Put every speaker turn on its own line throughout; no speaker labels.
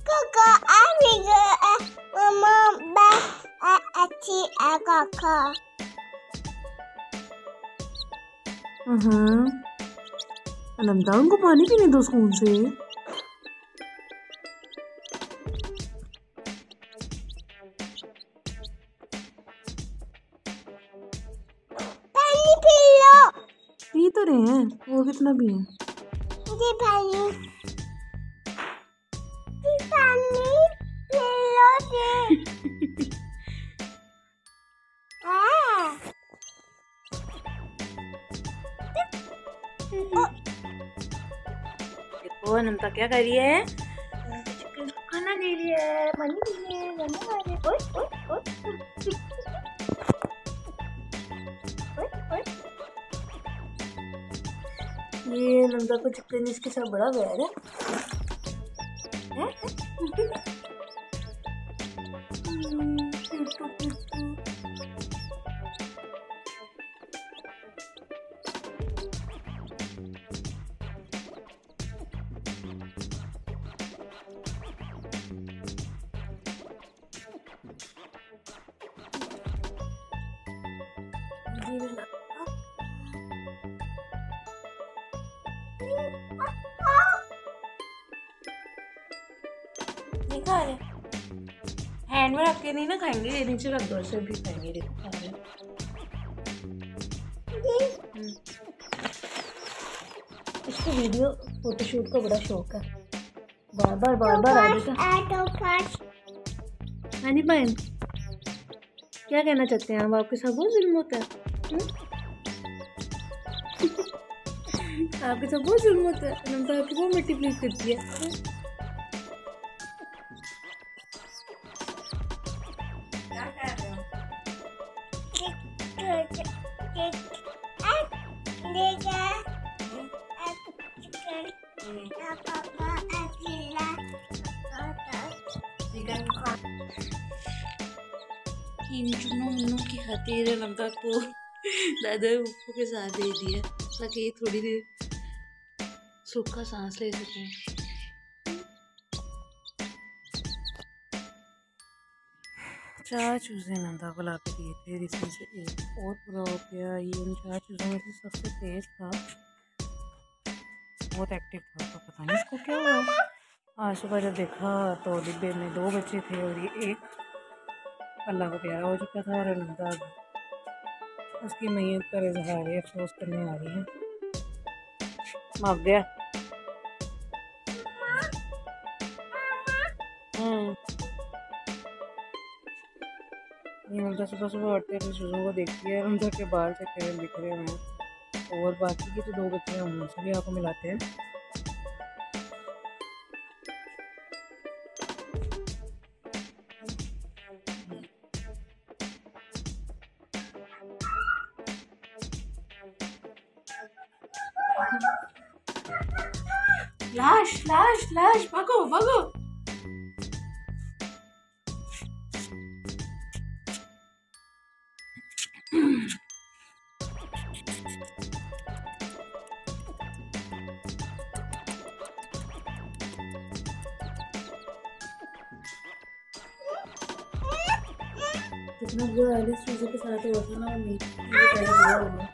Koko amigo mama ba aci koko.
नमदान को पानी पीने दो स्कूल से।
पानी पी लो।
पी तो रहे हैं, वो कितना भी है।
जी पानी पी लो जी।
देखो नमता क्या कर रही है? खाना दे रही है, पानी पी रही है, गाना गा रही है। ये नमता को चिकन इसके साथ बड़ा प्यार है। देखा है हैंड में रख के नहीं ना खाएंगे, ये नीचे रख दो, ऐसे भी खाएंगे। देखो खा रहे हैं। इसको वीडियो फोटोशूट का बड़ा शौक है, बार बार आ जाता। हनी बहन क्या कहना चाहते हैं आप? आपके साथ बहुत जुल्म होता है। आपके साथ बहुत जुल्म होता है। नमता आपकी बहुत मिट्टी प्लीज करती है। इन चुनों की खातिर नमता को दादा उप्पू के साथ दे दिया ताकि ये थोड़ी देर सूखा सांस ले सके। चार चूजे नंदा को ला के दिए थे, जिसमें से एक और पूरा हो गया। ये उन 4 चूजों में से सबसे तेज था, बहुत एक्टिव था, तो पता नहीं इसको क्या हुआ। आज सुबह जब देखा तो डिब्बे में 2 बच्चे थे और ये एक अल्लाह को प्यारा हो चुका था। और नंदा उसकी मैयत का इजहार अफसोस करने आ रही है। मर गया। ये नंदा सुबह सुबह उठते हुए चूज़ों को देखती है। नंदा के बाल से तेल बिखरे हुए हैं और बाकी के जो 2 बच्चे हैं उनसे भी आपको मिलाते हैं। लाश लाश लाश, भागो भागो। कितना बुरा एलिस चूजे के साथ हुआ था ना, ये बुरा हुआ।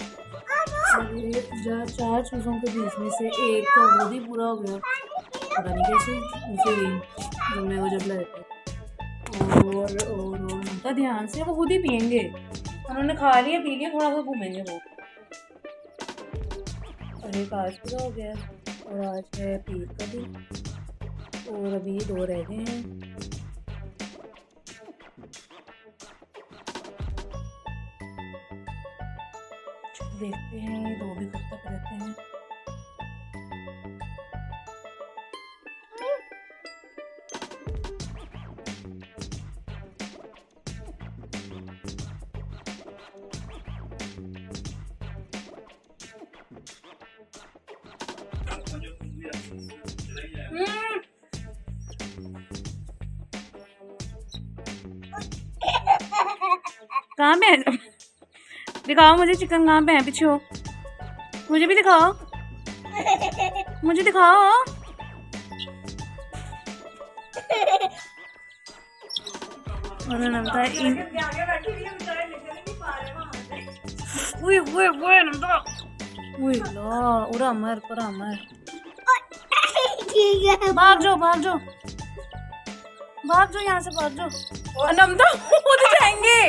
और ये 4 चूजों के बीच में से एक का वो भी पूरा हो गया, पता नहीं कैसे नीचे गई मैं वो जब लाए थे। और उनका ध्यान से वो खुद ही पियेंगे, उन्होंने खा लिया पी लिया, थोड़ा सा घूमेंगे वो। और एक आज पूरा हो गया और आज है पीर का दिन और अभी 2 रह गए हैं। देखते हैं ये 2 भी कब तक रहते हैं। कहाँ पे दिखाओ मुझे चिकन कहाँ पे है, पीछे हो, मुझे भी दिखाओ, मुझे दिखाओ। और नमता उरा मर परा मर।
ठीक है
भाग जाओ भाग जाओ भाग जाओ, यहाँ से भाग जाओ। नमता उधर जाएंगे।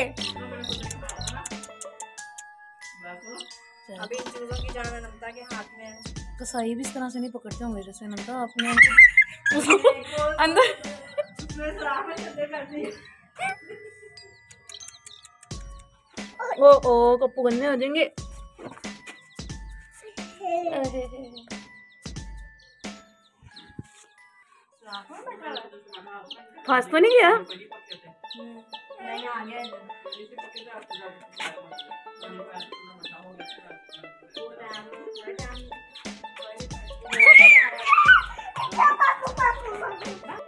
अभी इन चीजों की जान नमता के हाथ में है।
कसाई भी इस तरह से नहीं पकड़ते होंगे जैसे नमता अपने उसको अंदर। ओ कप्पू गन्ने हो जाएंगे। फास्ट तो नहीं गया?
नहीं आ गया
पापू पापू पापू